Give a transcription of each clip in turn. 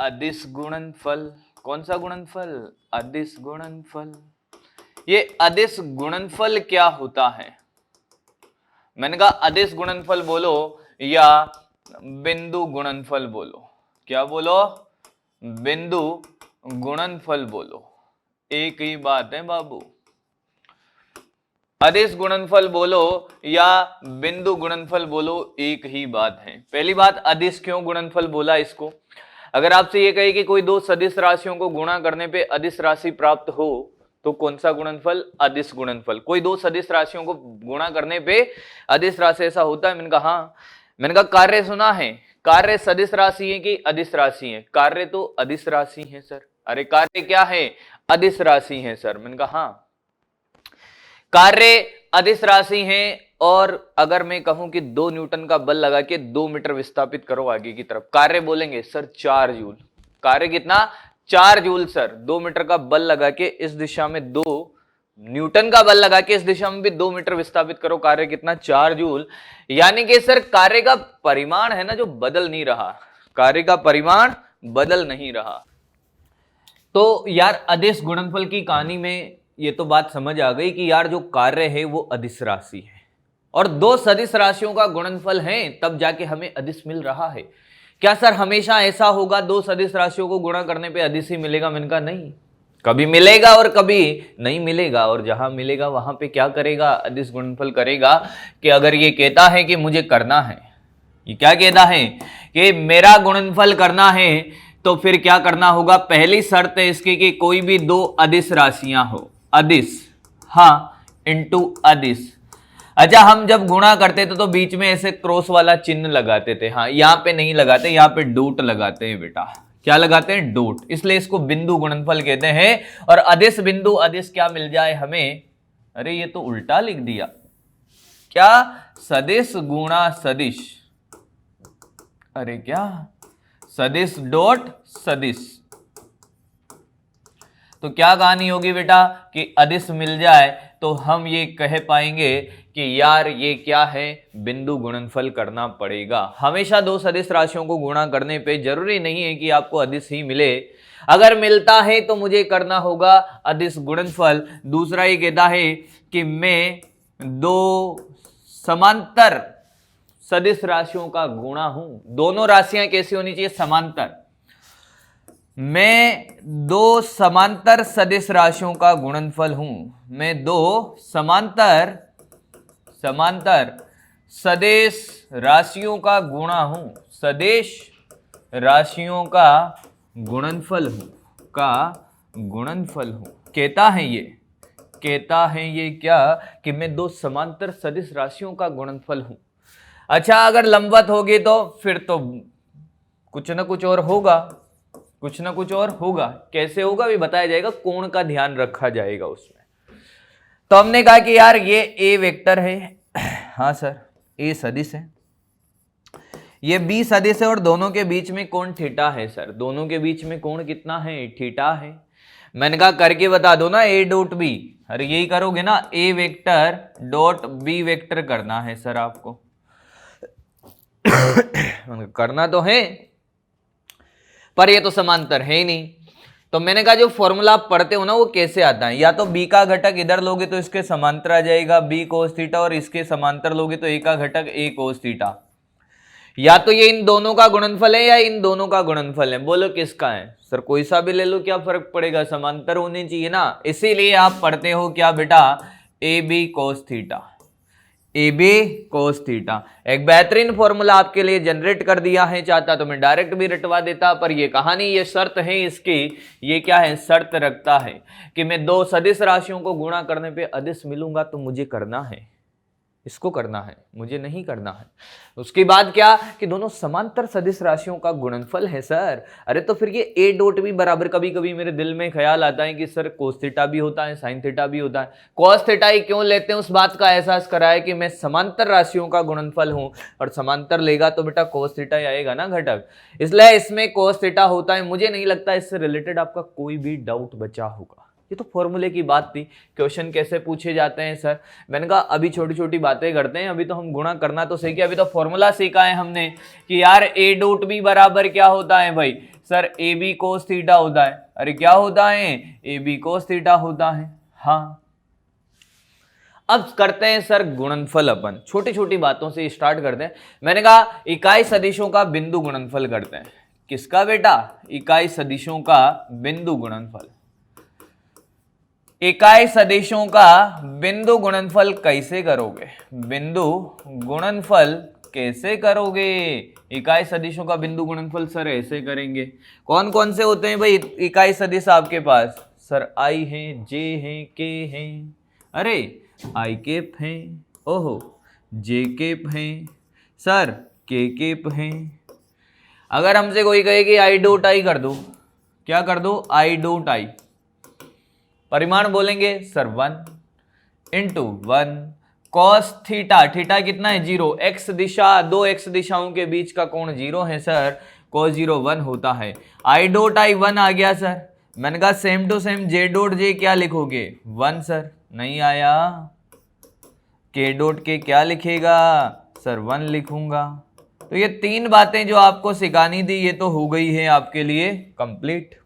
अदिश गुणनफल। कौन सा गुणनफल? अदिश गुणनफल। ये अदिश गुणनफल क्या होता है? मैंने कहा अदिश गुणनफल बोलो या बिंदु गुणनफल बोलो। क्या बोलो? बिंदु गुणनफल बोलो, एक ही बात है बाबू। अदिश गुणनफल बोलो या बिंदु गुणनफल बोलो, एक ही बात है। पहली बात, अदिश क्यों गुणनफल बोला इसको? अगर आपसे ये कहे कि कोई दो सदिश राशियों को गुणा करने पे अदिश राशि प्राप्त हो तो कौन सा गुणनफल? अदिश गुणनफल। कोई दो सदिश राशियों को गुणा करने पे अदिश राशि ऐसा होता है? मैंने कहा हाँ। मैंने कहा कार्य सुना है? कार्य सदिश राशि है कि अदिश राशि है? कार्य तो अदिश राशि है सर। अरे कार्य क्या है? अदिश राशि है सर। मैंने कहा हाँ, कार्य अदिश राशि है। और अगर मैं कहूं कि 2 न्यूटन का बल लगा के 2 मीटर विस्थापित करो आगे की तरफ, कार्य बोलेंगे सर 4 जूल। कार्य कितना? 4 जूल सर। 2 मीटर का बल लगा के इस दिशा में 2 न्यूटन का बल लगा के इस दिशा में भी 2 मीटर विस्थापित करो, कार्य कितना? 4 जूल। यानी कि सर कार्य का परिमाण है ना जो बदल नहीं रहा, कार्य का परिमाण बदल नहीं रहा। तो यार अदिश गुणनफल की कहानी में ये तो बात समझ आ गई कि यार जो कार्य है वो अदिश राशि है और दो सदिश राशियों का गुणनफल है, तब जाके हमें अदिश मिल रहा है। क्या सर हमेशा ऐसा होगा दो सदिश राशियों को गुणा करने पे अदिश ही मिलेगा? मैंने कहा नहीं, कभी मिलेगा और कभी नहीं मिलेगा। और जहां मिलेगा वहां पे क्या करेगा? अदिश गुणनफल करेगा। कि अगर ये कहता है कि मुझे करना है, ये क्या कहता है कि मेरा गुणनफल करना है, तो फिर क्या करना होगा? पहली शर्त है इसकी कि कोई भी दो अदिश राशियां हो। अदिश, हाँ, इंटू अदिश। अच्छा, हम जब गुणा करते थे तो बीच में ऐसे क्रॉस वाला चिन्ह लगाते थे। हाँ, यहां पे नहीं लगाते, यहां पे डॉट लगाते हैं बेटा। क्या लगाते हैं? डॉट। इसलिए इसको बिंदु गुणनफल कहते हैं। और अदिश बिंदु अदिश क्या मिल जाए हमें? अरे ये तो उल्टा लिख दिया। क्या? सदिश गुणा सदिश। अरे क्या? सदिश डॉट सदिश। तो क्या कहानी होगी बेटा कि अदिश मिल जाए तो हम ये कह पाएंगे कि यार ये क्या है? बिंदु गुणनफल करना पड़ेगा। हमेशा दो सदिश राशियों को गुणा करने पे जरूरी नहीं है कि आपको अदिश ही मिले। अगर मिलता है तो मुझे करना होगा अदिश गुणनफल। दूसरा ये कहता है कि मैं दो समांतर सदिश राशियों का गुणा हूं। दोनों राशियां कैसी होनी चाहिए? समांतर। मैं दो समांतर सदिश राशियों का गुणनफल हूं। मैं दो समांतर सदिश राशियों का गुणा हूं। सदिश राशियों का गुणनफल हूं। कहता है ये क्या? कि मैं दो समांतर सदिश राशियों का गुणनफल हूं। अच्छा, अगर लंबवत होगी तो फिर तो कुछ ना कुछ और होगा। कैसे होगा भी बताया जाएगा, कोण का ध्यान रखा जाएगा उसमें। तो हमने कहा कि यार ये ए वेक्टर है, हाँ सर, ए सदिश है, ये बी सदिश है और दोनों के बीच में कोण थीटा है सर। दोनों के बीच में कोण कितना है? थीटा है। मैंने कहा करके बता दो ना ए डॉट बी। अरे यही करोगे ना, ए वेक्टर डॉट बी वेक्टर करना है सर आपको। करना तो है पर ये तो समांतर है ही नहीं। तो मैंने कहा जो फॉर्मूला आप पढ़ते हो ना वो कैसे आता है? या तो बी का घटक इधर लोगे तो इसके समांतर आ जाएगा बी कोस थीटा, और इसके समांतर लोगे तो ए का घटक ए कोस थीटा। या तो ये इन दोनों का गुणनफल है या इन दोनों का गुणनफल है। बोलो किसका है? सर कोई सा भी ले लो, क्या फर्क पड़ेगा? समांतर होने चाहिए ना। इसीलिए आप पढ़ते हो क्या बेटा? A B cos theta. A B cos theta एक बेहतरीन फॉर्मूला आपके लिए जनरेट कर दिया है। चाहता तो मैं डायरेक्ट भी रटवा देता, पर ये कहानी, ये शर्त है इसकी। ये क्या है? शर्त रखता है कि मैं दो सदिश राशियों को गुणा करने पे अदिश मिलूंगा तो मुझे करना है, इसको करना है, मुझे नहीं करना है। उसके बाद क्या कि दोनों समांतर सदिश राशियों का गुणनफल है सर। अरे तो फिर ये ए डॉट भी बराबर, कभी कभी मेरे दिल में ख्याल आता है कि सर कोस थीटा भी होता है, साइन थीटा भी होता है। कोस थीटा ही क्यों लेते हैं उस बात का एहसास कराए कि मैं समांतर राशियों का गुणनफल हूं, और समांतर लेगा तो बेटा कोस थीटा ही आएगा ना घटक, इसलिए इसमें कोस थीटा होता है। मुझे नहीं लगता इससे रिलेटेड आपका कोई भी डाउट बचा होगा। ये तो फॉर्मूले की बात थी। क्वेश्चन कैसे पूछे जाते हैं सर? मैंने कहा अभी छोटी छोटी बातें करते हैं, अभी तो हम गुणा करना तो सीखे, अभी तो फॉर्मूला सीखा है हमने कि यार ए डॉट बी बराबर क्या होता है भाई? Sir A B cos theta होता है। अरे क्या होता है? ए बी कोस थीटा होता है। हाँ, अब करते हैं सर गुणनफल। अपन छोटी छोटी बातों से स्टार्ट करते हैं। मैंने कहा इकाई सदिशों का बिंदु गुणनफल करते हैं। किसका बेटा? इकाई सदिशों का बिंदु गुणनफल। इकाई सदिशों का बिंदु गुणनफल कैसे करोगे? बिंदु गुणनफल कैसे करोगे? इकाई सदिशों का बिंदु गुणनफल सर ऐसे करेंगे। कौन कौन से होते हैं भाई इकाई सदिश आपके पास? सर आई है, जे है, के है, अरे आई केप है, ओहो जे केप है, सर के केप है। अगर हमसे कोई कहे कि आई डोट आई कर दो, क्या कर दो? आई डोट आई। परिमाण बोलेंगे sir 1 into 1 cos theta. Theta कितना है? 0। एक्स दिशा, दो एक्स दिशाओं के बीच का कोण 0 है सर, cos 0 1 होता है। आई डोट आई 1 आ गया सर। मैंने कहा same to same J dot J क्या लिखोगे? 1 सर, नहीं आया। के डोट के क्या लिखेगा? सर 1 लिखूंगा। तो ये तीन बातें जो आपको सिखानी थी ये तो हो गई है आपके लिए कंप्लीट।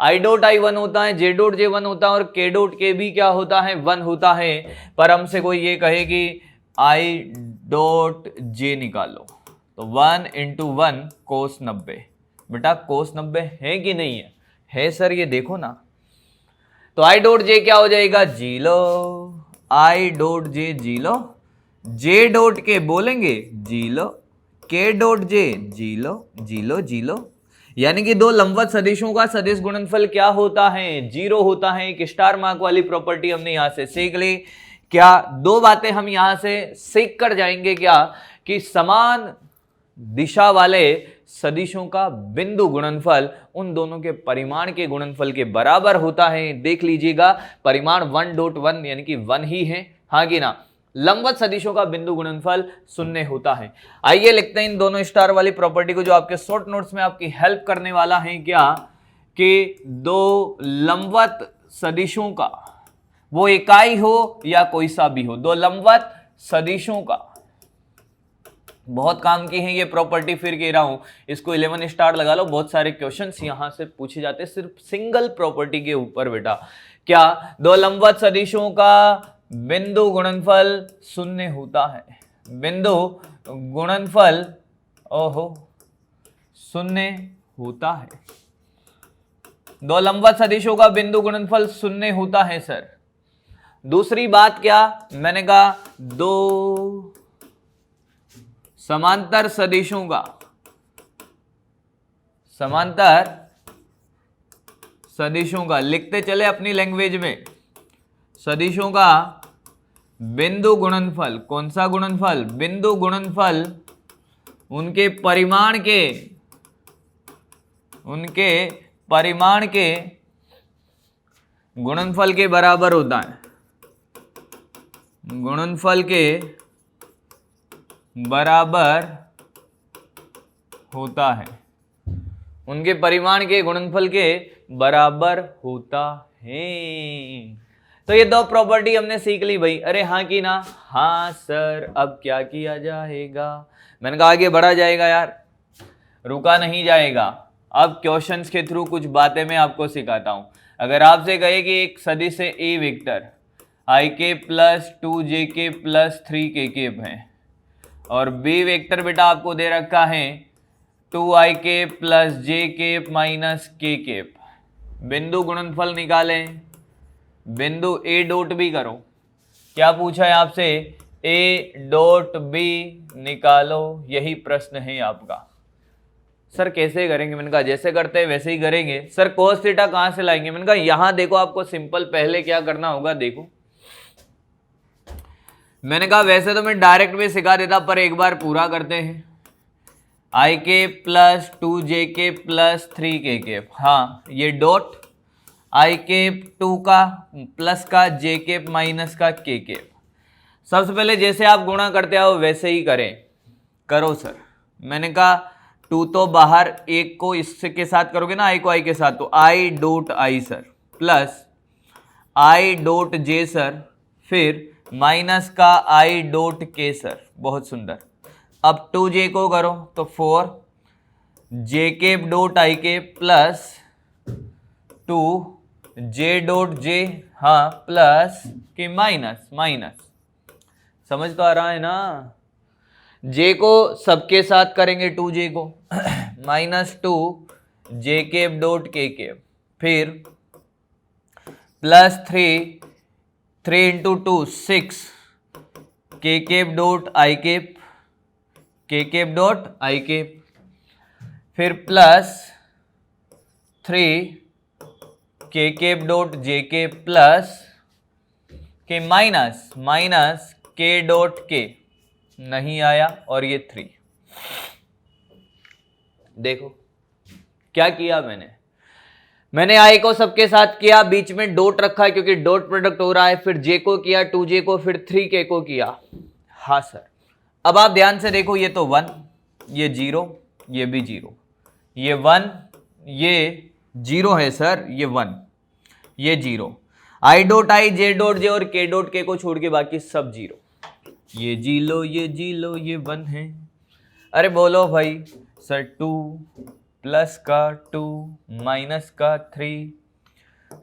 आई डोट आई 1 होता है, जे डोट जे 1 होता है और के डोट के भी क्या होता है? 1 होता है। पर हमसे कोई ये कहे कि आई डोट जे निकालो तो 1 इंटू 1 कोस 90। बेटा कोस 90 है कि नहीं है? है सर, ये देखो ना। तो आई डोट जे क्या हो जाएगा? जी लो। आई डोट जे जी लो, जे डोट के बोलेंगे जी लो, के डोट जे जी लो, जी लो, जी लो। यानी कि दो लंबवत सदिशों का सदिश गुणनफल क्या होता है? 0 होता है। एक स्टार मार्क वाली प्रॉपर्टी हमने यहां से सीख ली। क्या दो बातें हम यहां से सीख कर जाएंगे? क्या कि समान दिशा वाले सदिशों का बिंदु गुणनफल उन दोनों के परिमाण के गुणनफल के बराबर होता है। देख लीजिएगा परिमाण 1.1 यानी कि 1 ही है, हाँ कि ना? लंबवत सदिशों का बिंदु गुणनफल 0 होता है। आइए लिखते हैं इन दोनों स्टार वाली प्रॉपर्टी को जो आपके शॉर्ट नोट्स में आपकी हेल्प करने वाला है। क्या कि दो लंबवत सदिशों का, वो इकाई हो या कोई सा भी हो, दो लंबवत सदिशों का, बहुत काम की है ये प्रॉपर्टी, फिर कह रहा हूं इसको 11 स्टार लगा लो। बहुत सारे क्वेश्चंस यहां से पूछे जाते हैं सिर्फ सिंगल प्रॉपर्टी के ऊपर बेटा। क्या दो लंबवत सदिशों का बिंदु गुणनफल 0 होता है? बिंदु गुणनफल ओहो 0 होता है। दो लंबवत सदिशों का बिंदु गुणनफल 0 होता है सर। दूसरी बात क्या? मैंने कहा दो समांतर सदिशों का, समांतर सदिशों का लिखते चले अपनी लैंग्वेज में, सदिशों का बिंदु गुणनफल। कौन सा गुणनफल? बिंदु गुणनफल उनके परिमाण के, उनके परिमाण के गुणनफल के बराबर होता है। गुणनफल के बराबर होता है, उनके परिमाण के गुणनफल के बराबर होता है। तो ये दो प्रॉपर्टी हमने सीख ली भाई। अरे हाँ कि ना? हाँ सर। अब क्या किया जाएगा? मैंने कहा आगे बढ़ा जाएगा यार, रुका नहीं जाएगा। अब क्वेश्चंस के थ्रू कुछ बातें मैं आपको सिखाता हूं। अगर आपसे कहे कि एक सदिश है ए वेक्टर आई के प्लस 2 के प्लस 3 के है और बी वेक्टर बेटा आपको दे रखा है 2i के प्लस जे केप माइनस के केप, बिंदु गुणनफल निकालें। बिंदु ए डॉट बी करो। क्या पूछा है आपसे? ए डॉट बी निकालो, यही प्रश्न है आपका। सर कैसे करेंगे? मैंने कहा जैसे करते हैं वैसे ही करेंगे। सर कोस थीटा कहां से लाएंगे? मैंने कहा यहां देखो, आपको सिंपल पहले क्या करना होगा देखो। मैंने कहा वैसे तो मैं डायरेक्ट भी सिखा देता पर एक बार पूरा करते हैं। आई के प्लस 2 के प्लस 3 के, हाँ ये डॉट आई के 2 का प्लस का जे के माइनस का के। सबसे पहले जैसे आप गुणा करते हो वैसे ही करें, करो सर। मैंने कहा 2 तो बाहर, एक को इसके साथ करोगे ना, आई को आई के साथ, तो I dot I sir plus I dot J sir, फिर माइनस का आई डॉट के सर। बहुत सुंदर। अब 2j को करो तो 4 J cap dot I cap plus 2 J dot J, हाँ, प्लस के माइनस माइनस। समझ तो आ रहा है ना? जे को सबके साथ करेंगे 2j को -2 J cap dot K cap, फिर plus 3 into 2 6 K cap dot I cap, K cap dot I cap, फिर plus 3 K cap dot J cap plus K minus K dot K, नहीं आया, और ये 3। देखो क्या किया मैंने आई को सबके साथ किया, बीच में डॉट रखा है क्योंकि डॉट प्रोडक्ट हो रहा है, फिर जे को किया 2j को, फिर 3k को किया। हाँ सर। अब आप ध्यान से देखो, ये तो 1, ये 0, ये भी 0, ये 1, ये 0 है सर, ये 1, ये 0, I dot I, J dot जे और के डॉट के को छोड़ के बाकी सब 0। ये जी लो, ये जी लो, ये 1 है। अरे बोलो भाई सर, 2 प्लस का 2 माइनस का 3,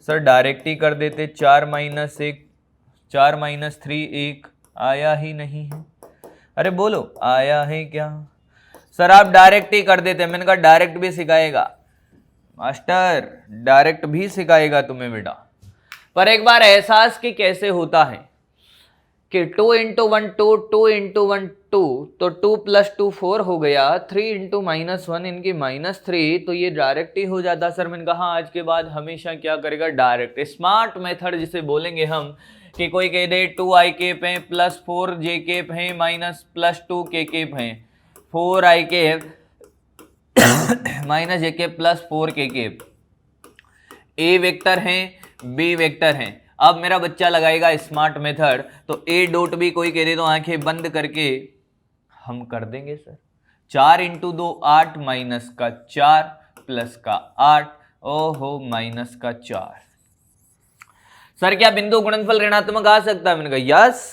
सर डायरेक्ट ही कर देते, 4 माइनस 1, 4 माइनस 3 1, आया ही नहीं है। अरे बोलो आया है क्या? सर आप डायरेक्ट ही कर देते। मैंने कहा डायरेक्ट भी सिखाएगा मास्टर, डायरेक्ट भी सिखाएगा तुम्हें बेटा, पर एक बार एहसास कि कैसे होता है कि 2 इंटू 1 2, 2 इंटू 1 2, तो 2 प्लस 2 4 हो गया, 3 इंटू -1 इनकी -3, तो ये डायरेक्ट ही हो जाता। सर मैंने कहा आज के बाद हमेशा क्या करेगा, डायरेक्ट। स्मार्ट मेथड जिसे बोलेंगे हम, कि कोई कह दे 2 आई केप है प्लस 4 जे केप है माइनस प्लस 2 के केप है, 4 I cap minus J cap plus 4 K cap, A vector है बी वेक्टर है। अब मेरा बच्चा लगाएगा स्मार्ट मेथड, तो ए डॉट बी कोई कह दे तो आंखें बंद करके हम कर देंगे सर। 4 इंटू 2 8 माइनस का 4 प्लस का 8, ओहो माइनस का 4। सर क्या बिंदु गुणनफल ऋणात्मक आ सकता है? मैंने कहा यस।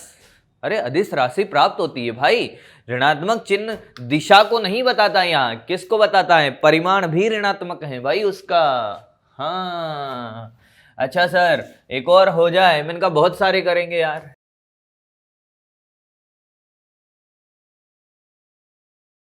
अरे अदिश राशि प्राप्त होती है भाई, ऋणात्मक चिन्ह दिशा को नहीं बताता, यहाँ किसको बताता है? परिमाण भी ऋणात्मक है भाई उसका। हाँ अच्छा सर एक और हो जाए। मैंने कहा बहुत सारे करेंगे यार।